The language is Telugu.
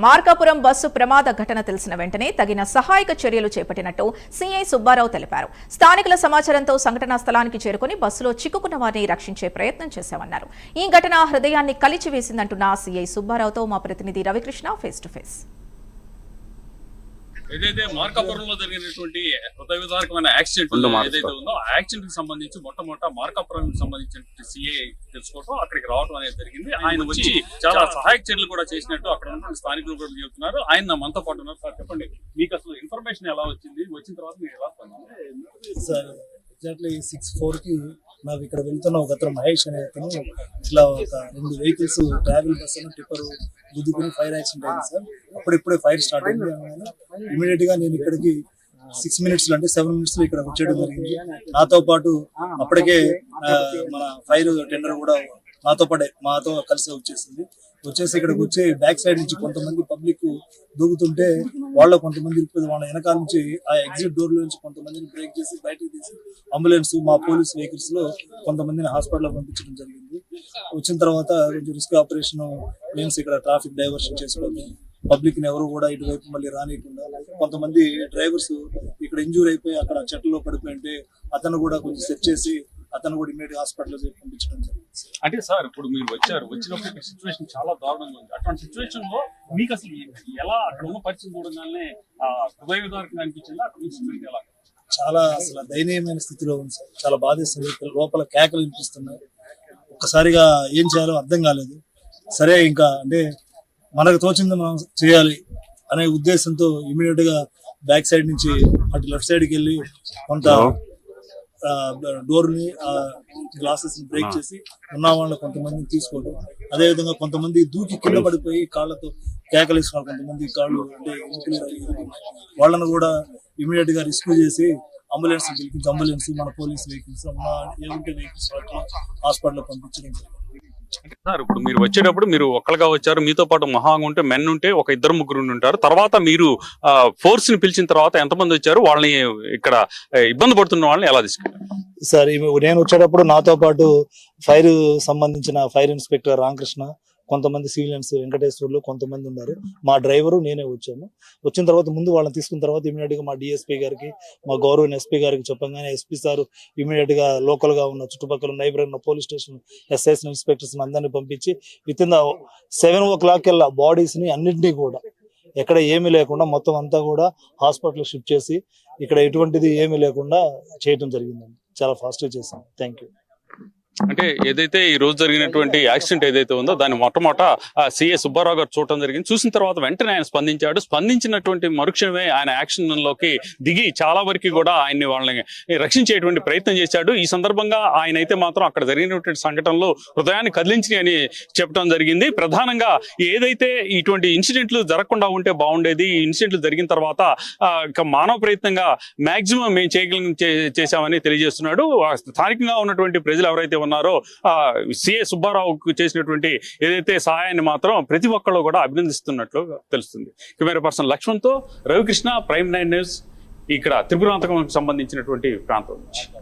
మార్కాపురం బస్సు ప్రమాద ఘటన తెలిసిన వెంటనే తగిన సహాయక చర్యలు చేపట్టినట్టు సీఐ సుబ్బారావు తెలిపారు. స్థానికుల సమాచారంతో సంఘటనా స్థలానికి చేరుకుని బస్సులో చిక్కుకున్న వారిని రక్షించే ప్రయత్నం చేశామన్నారు. ఈ ఘటన హృదయాన్ని కలిచివేసిందంటున్న సీఐ సుబ్బారావుతో మా ప్రతినిధి రవికృష్ణ ఫేస్ టు ఫేస్. ఏదైతే మార్కాపురంలో జరిగినటువంటి హృదయ విదారకమైన యాక్సిడెంట్ ఏదైతే ఉందో ఆ యాక్సిడెంట్ కి సంబంధించి మొట్టమొదట మార్కాపురం సంబంధించిన సిఐ తెలుసుకోవడం అక్కడికి రావడం అనేది జరిగింది. ఆయన వచ్చి చాలా సహాయక చర్యలు కూడా చేసినట్టు అక్కడ ఉన్న స్థానికులు కూడా చెబుతున్నారు. ఆయన మనతో పాటు ఉన్నారు. సార్ చెప్పండి, మీకు అసలు ఇన్ఫర్మేషన్ ఎలా వచ్చింది, వచ్చిన తర్వాత మీరు ఎలా సార్? ఎగ్జాక్ట్లీ 6:04కి నాకు ఇక్కడ వెళ్తున్న ఒక అతను మహేష్ అనే అతను ఇట్లా ఒక 2 వెహికల్స్ ట్రావెల్ బస్ అని టిప్పర్ గుద్దుకుని ఫైర్ యాక్సిడెంట్ అయింది సార్. అప్పుడిప్పుడే ఫైర్ స్టార్ట్ అయింది. ఇమీడియట్ గా నేను ఇక్కడికి 6 minutes అంటే 7 minutes లో ఇక్కడ వచ్చేయడం జరిగింది. నాతో పాటు అప్పటికే మన ఫైర్ టెండర్ కూడా మాతో కలిసి వచ్చేసి ఇక్కడికి వచ్చి బ్యాక్ సైడ్ నుంచి కొంతమంది పబ్లిక్ దూకుతుంటే వాళ్ళ కొంతమంది వాళ్ళ వెనకాల నుంచి ఆ ఎగ్జిట్ డోర్ నుంచి కొంతమందిని బ్రేక్ చేసి బయటకు తీసి అంబులెన్స్ మా పోలీస్ వెహికల్స్ లో కొంతమందిని హాస్పిటల్ పంపించడం జరిగింది. వచ్చిన తర్వాత కొంచెం రిస్క్ ఆపరేషన్ మీన్స్ ఇక్కడ ట్రాఫిక్ డైవర్షన్ చేసుకోవడం, పబ్లిక్ ని ఎవరు కూడా ఇటువైపు మళ్ళీ రానియకుండా, కొంతమంది డ్రైవర్స్ ఇక్కడ ఇంజూర్ అయిపోయి అక్కడ చెట్లలో పడిపోయింటే అతను కూడా కొంచెం సెట్ చేసి అతను కూడా ఇమ్మీడియట్ హాస్పిటల్ పంపించడం జరిగింది. అంటే సార్ ఇప్పుడు మీరు వచ్చినప్పుడు సిచ్యువేషన్ చాలా దారుణంగా ఉంది. అటువంటి సిచ్యువేషన్ లో మీకు అసలు ఎలా అక్కడ ఉన్న పరిస్థితి చూడగానే హృదయ విదారకంగా అనిపించింది? అక్కడ సిచ్యువేషన్ ఎలా? చాలా అసలు దయనీయమైన స్థితిలో ఉంది సార్. చాలా బాధేస్తుంది. లోపల కేకలు వినిపిస్తున్నాయి. ఒక్కసారిగా ఏం చేయాలో అర్థం కాలేదు. సరే ఇంకా అంటే మనకు తోచింది మనం చేయాలి అనే ఉద్దేశంతో ఇమీడియట్ గా బ్యాక్ సైడ్ నుంచి అటు లెఫ్ట్ సైడ్కి వెళ్ళి కొంత డోర్ ని గ్లాసెస్ ని బ్రేక్ చేసి ఉన్న వాళ్ళని కొంతమందిని తీసుకోవడం, అదేవిధంగా కొంతమంది దూకి కింద పడిపోయి కాళ్ళతో కేకలేసుకున్నారు. కొంతమంది కాళ్ళు అంటే వాళ్ళను కూడా ఇమీడియట్ గా రెస్క్యూ చేసి అంబులెన్స్ పిలిపించి అంబులెన్స్ మన పోలీస్ వెహికల్స్ ఏముంటే వెహికల్స్ హాస్పిటల్ పంపించడం. సార్ ఇప్పుడు మీరు వచ్చేటప్పుడు మీరు ఒక్కలుగా వచ్చారు, మీతో పాటు మహాంగా ఉంటే మెన్ ఉంటే ఒక 2-3 ఉంటారు. తర్వాత మీరు ఫోర్స్ ని పిలిచిన తర్వాత ఎంతమంది వచ్చారు? వాళ్ళని ఇక్కడ ఇబ్బంది పడుతున్న వాళ్ళని ఎలా తీసుకెళ్ళారు? సార్ నేను వచ్చేటప్పుడు నాతో పాటు ఫైర్ సంబంధించిన ఫైర్ ఇన్స్పెక్టర్ రామకృష్ణ, కొంతమంది సివిలియన్స్ వెంకటేశ్వర్లు కొంతమంది ఉన్నారు. మా డ్రైవరు నేనే వచ్చాము. వచ్చిన తర్వాత ముందు వాళ్ళని తీసుకున్న తర్వాత ఇమీడియట్ గా మా డిఎస్పీ గారికి, మా గౌరవ ఎస్పీ గారికి చెప్పగానే ఎస్పీ సార్ ఇమీడియట్ గా లోకల్ గా ఉన్న చుట్టుపక్కల నైబర్ ఉన్న పోలీస్ స్టేషన్ ఎస్ఐస్ ఇన్స్పెక్టర్స్ అందరినీ పంపించి విత్ ఇన్ 7 o'clock కల్లా బాడీస్ ని అన్నింటినీ కూడా ఎక్కడ ఏమీ లేకుండా మొత్తం అంతా కూడా హాస్పిటల్ షిఫ్ట్ చేసి ఇక్కడ ఎటువంటిది ఏమీ లేకుండా చేయడం జరిగిందండి. చాలా ఫాస్ట్ గా చేశాం. Thank you. అంటే ఏదైతే ఈ రోజు జరిగినటువంటి యాక్సిడెంట్ ఏదైతే ఉందో దాన్ని మొట్టమొదట సిఐ సుబ్బారావు గారు చూడటం జరిగింది. చూసిన తర్వాత వెంటనే ఆయన స్పందించాడు. స్పందించినటువంటి మరుక్షణమే ఆయన యాక్షన్ లోకి దిగి చాలా వరకు కూడా ఆయన్ని వాళ్ళని రక్షించేటువంటి ప్రయత్నం చేశాడు. ఈ సందర్భంగా ఆయన అయితే మాత్రం అక్కడ జరిగినటువంటి సంఘటనలో హృదయాన్ని కదిలించి అని చెప్పడం జరిగింది. ప్రధానంగా ఏదైతే ఇటువంటి ఇన్సిడెంట్లు జరగకుండా ఉంటే బాగుండేది, ఈ ఇన్సిడెంట్లు జరిగిన తర్వాత ఇక మానవ ప్రయత్నంగా మాక్సిమం మేము చేశామని తెలియజేస్తున్నాడు. స్థానికంగా ఉన్నటువంటి ప్రజలు ఎవరైతే ఉన్నారో సిఐ సుబ్బారావుకు చేసినటువంటి ఏదైతే సహాయాన్ని మాత్రం ప్రతి ఒక్కళ్ళు కూడా అభినందిస్తున్నట్లు తెలుస్తుంది. కెమెరా పర్సన్ లక్ష్మణ్తో రవికృష్ణ, ప్రైమ్ 9 న్యూస్, ఇక్కడ త్రిపురాంతకం సంబంధించినటువంటి ప్రాంతం నుంచి.